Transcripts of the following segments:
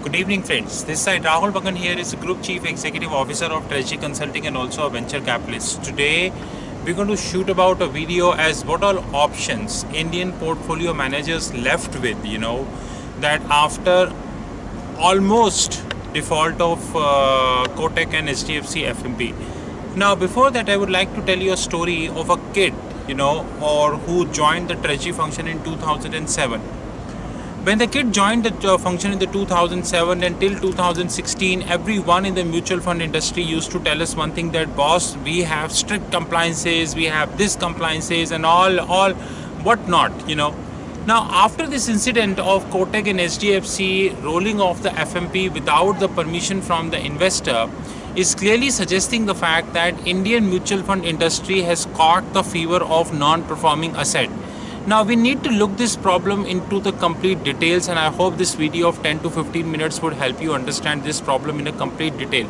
Good evening, friends. This side Rahul Magan here is a Group Chief Executive Officer of Treasury Consulting and also a venture capitalist. Today, we're going to shoot about a video as what all options Indian portfolio managers left with. That after almost default of Kotak and HDFC FMP. Now, before that, I would like to tell you a story of a kid, or who joined the Treasury function in 2007. When the kid joined the function in the 2007 until 2016, everyone in the mutual fund industry used to tell us one thing, that boss, we have strict compliances, we have this compliances and all whatnot. Now, after this incident of Kotak and HDFC rolling off the FMP without the permission from the investor is clearly suggesting the fact that Indian mutual fund industry has caught the fever of non-performing asset. Now we need to look this problem into the complete details, and I hope this video of 10 to 15 minutes would help you understand this problem in a complete detail.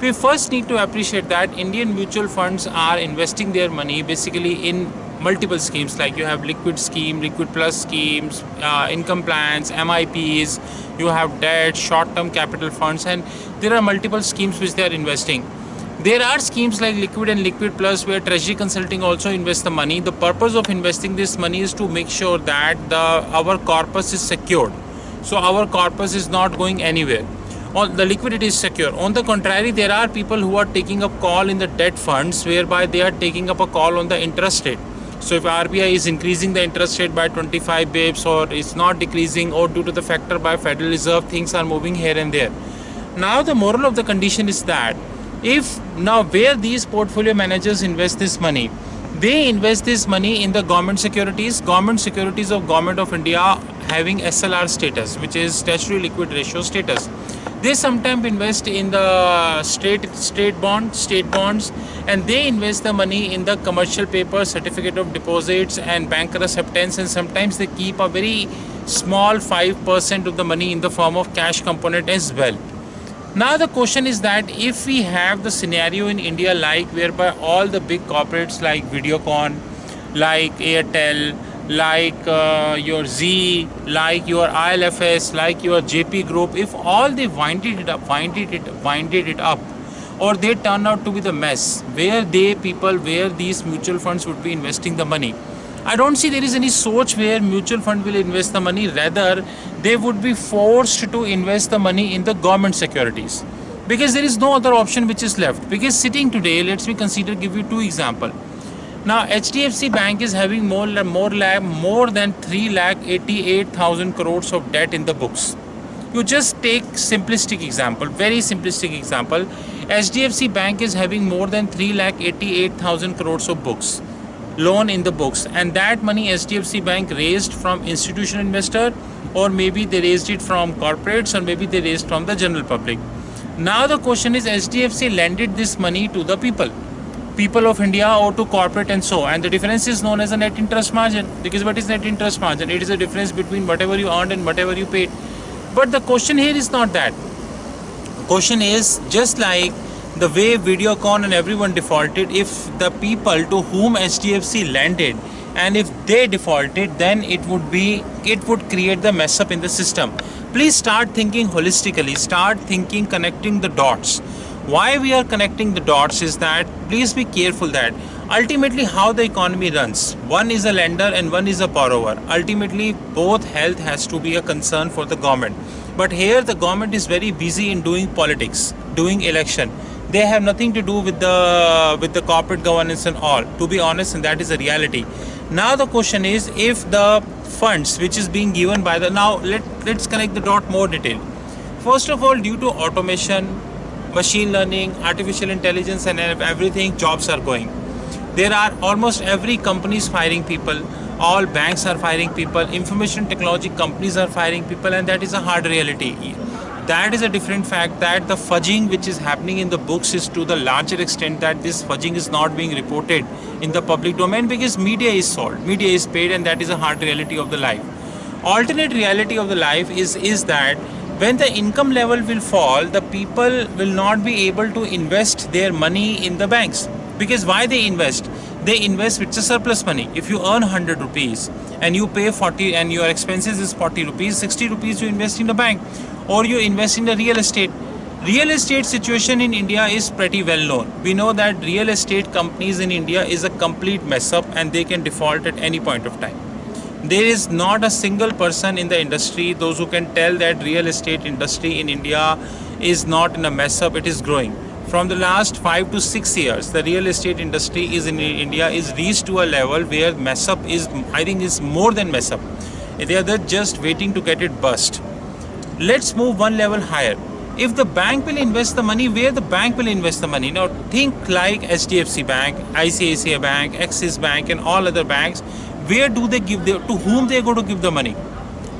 We first need to appreciate that Indian mutual funds are investing their money basically in multiple schemes, like you have liquid scheme, liquid plus schemes, income plans, MIPs, you have debt, short-term capital funds, and there are multiple schemes which they are investing. There are schemes like Liquid and Liquid Plus where Treasury Consulting also invests the money. The purpose of investing this money is to make sure that our corpus is secured. So our corpus is not going anywhere. The liquidity is secure. On the contrary, there are people who are taking up call in the debt funds whereby they are taking up a call on the interest rate. So if RBI is increasing the interest rate by 25 bips or it's not decreasing, or due to the factor by Federal Reserve, things are moving here and there. Now the moral of the condition is that where these portfolio managers invest this money, they invest this money in the government securities of Government of India having SLR status, which is statutory liquid ratio status. They sometimes invest in the state bonds, and they invest the money in the commercial paper, certificate of deposits and banker acceptance, and sometimes they keep a very small 5% of the money in the form of cash component as well. Now the question is that if we have the scenario in India like whereby all the big corporates like Videocon, like Airtel, like your Z, like your ILFS, like your JP Group, if all they winded it up, or they turn out to be the mess where these mutual funds would be investing the money, I don't see there is any source where mutual fund will invest the money. Rather, they would be forced to invest the money in the government securities, because there is no other option which is left. Because sitting today, let me give you two examples. Now, HDFC Bank is having more than 3,88,000 crores of debt in the books. You just take very simplistic example. HDFC Bank is having more than 3,88,000 crores of books. Loan in the books, and that money HDFC Bank raised from institutional investor, or maybe they raised it from corporates, or maybe they raised from the general public. Now the question is, HDFC lended this money to the people of India, or to corporate, and so, and the difference is known as a net interest margin. Because what is net interest margin? It is a difference between whatever you earned and whatever you paid. But the question here is not that. The question is, just like the way Videocon and everyone defaulted, if the people to whom HDFC lended, and if they defaulted, then it would create the mess up in the system. Please start thinking holistically, start thinking, connecting the dots. Why we are connecting the dots is that, please be careful that ultimately how the economy runs, one is a lender and one is a borrower. Ultimately, both health has to be a concern for the government. But here the government is very busy in doing politics, doing election. They have nothing to do with the corporate governance and all, to be honest, and that is a reality. Now the question is, if the funds which is being given by let's connect the dot more detail. First of all, due to automation, machine learning, artificial intelligence and everything, jobs are going. There are almost every company is firing people, all banks are firing people, information technology companies are firing people, and that is a hard reality. That is a different fact, that the fudging which is happening in the books is to the larger extent that this fudging is not being reported in the public domain, because media is sold, media is paid, and that is a hard reality of the life. Alternate reality of the life is that when the income level will fall, the people will not be able to invest their money in the banks. Because why they invest? they invest with a surplus money. If you earn 100 rupees and you pay 40 and your expenses is 40 rupees, 60 rupees you invest in the bank, or you invest in the real estate. Real estate situation in India is pretty well known. We know that real estate companies in India is a complete mess up and they can default at any point of time. There is not a single person in the industry, those who can tell that real estate industry in India is not in a mess up, it is growing. From the last 5 to 6 years, the real estate industry is in India is reached to a level where mess up is, I think, is more than mess up. They are just waiting to get it bust. Let's move one level higher. If the bank will invest the money, where the bank will invest the money? Now think like HDFC Bank, ICICI Bank, Axis Bank and all other banks. Where do they give to whom they are going to give the money?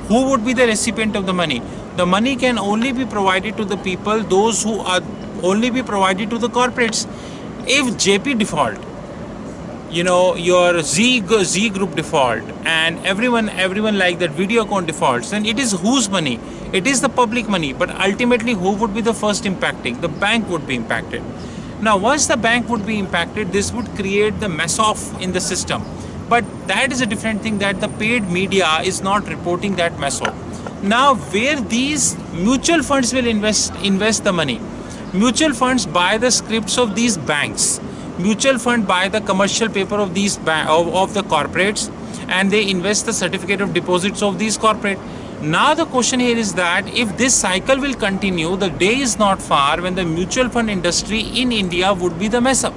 Who would be the recipient of the money? The money can only be provided to the people, those who are only be provided to the corporates. If JP default, your Z group default and everyone like that Videocon defaults, then it is whose money? It is the public money, but ultimately who would be the first impacting? The bank would be impacted. Now once the bank would be impacted, this would create the mess off in the system. But that is a different thing, that the paid media is not reporting that mess off. Now where these mutual funds will invest the money? Mutual funds buy the scripts of these banks. Mutual fund buy the commercial paper of these of the corporates, and they invest the certificate of deposits of these corporate. Now the question here is that if this cycle will continue, the day is not far when the mutual fund industry in India would be the mess up.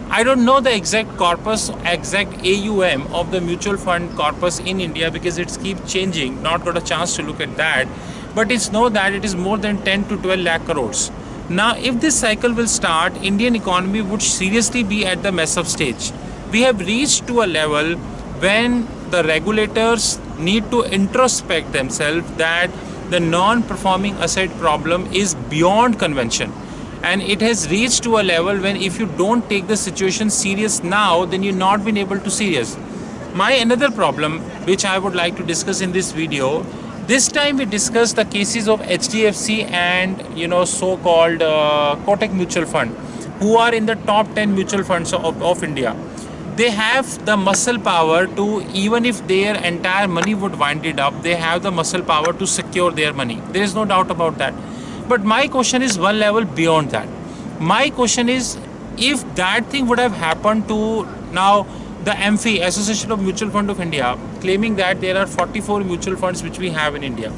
I don't know the exact corpus, exact AUM of the mutual fund corpus in India because it's keep changing. Not got a chance to look at that, but it's know that it is more than 10 to 12 lakh crores. Now, if this cycle will start, Indian economy would seriously be at the mess up stage. We have reached to a level when the regulators need to introspect themselves that the non-performing asset problem is beyond convention. And it has reached to a level when if you don't take the situation serious now, then you're not been able to serious. My another problem, which I would like to discuss in this video, this time we discuss the cases of HDFC and so-called Kotak Mutual Fund, who are in the top 10 mutual funds of India. They have the muscle power to, even if their entire money would wind it up, they have the muscle power to secure their money. There is no doubt about that. But my question is one level beyond that. My question is, if that thing would have happened to now the AMFI, Association of Mutual Fund of India, claiming that there are 44 mutual funds which we have in India.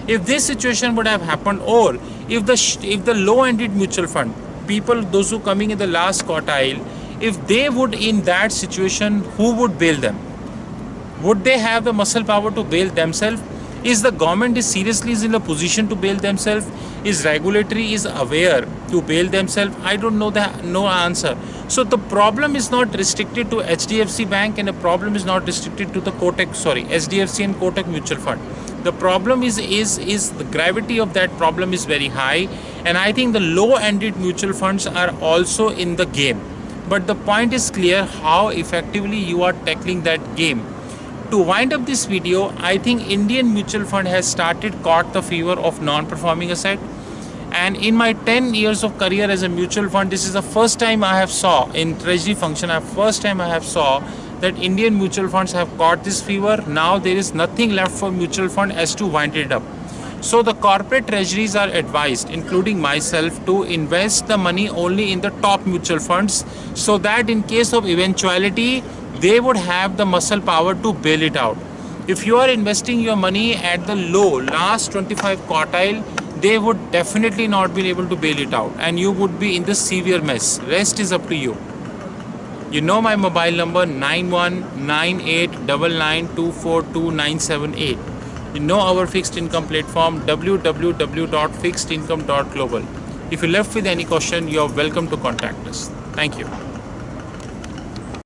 If this situation would have happened, or if the low-ended mutual fund, people, those who coming in the last quartile, if they would in that situation, who would bail them? Would they have the muscle power to bail themselves? Is the government is seriously in a position to bail themselves? Is regulatory is aware to bail themselves? I don't know no answer. So the problem is not restricted to HDFC Bank, and the problem is not restricted to the HDFC and Kotak Mutual Fund. The problem is the gravity of that problem is very high, and I think the low-ended mutual funds are also in the game. But the point is clear how effectively you are tackling that game. To wind up this video, I think Indian mutual fund has caught the fever of non-performing asset. And in my 10 years of career as a mutual fund, this is the first time I have saw in treasury function, first time I have saw that Indian mutual funds have caught this fever. Now there is nothing left for mutual fund as to wind it up. So the corporate treasuries are advised, including myself, to invest the money only in the top mutual funds, so that in case of eventuality, they would have the muscle power to bail it out. If you are investing your money at the last 25 quartile, they would definitely not be able to bail it out, and you would be in the severe mess. Rest is up to you. You know my mobile number 919899242978. You know our fixed income platform www.fixedincome.global. If you're left with any question, you're welcome to contact us. Thank you.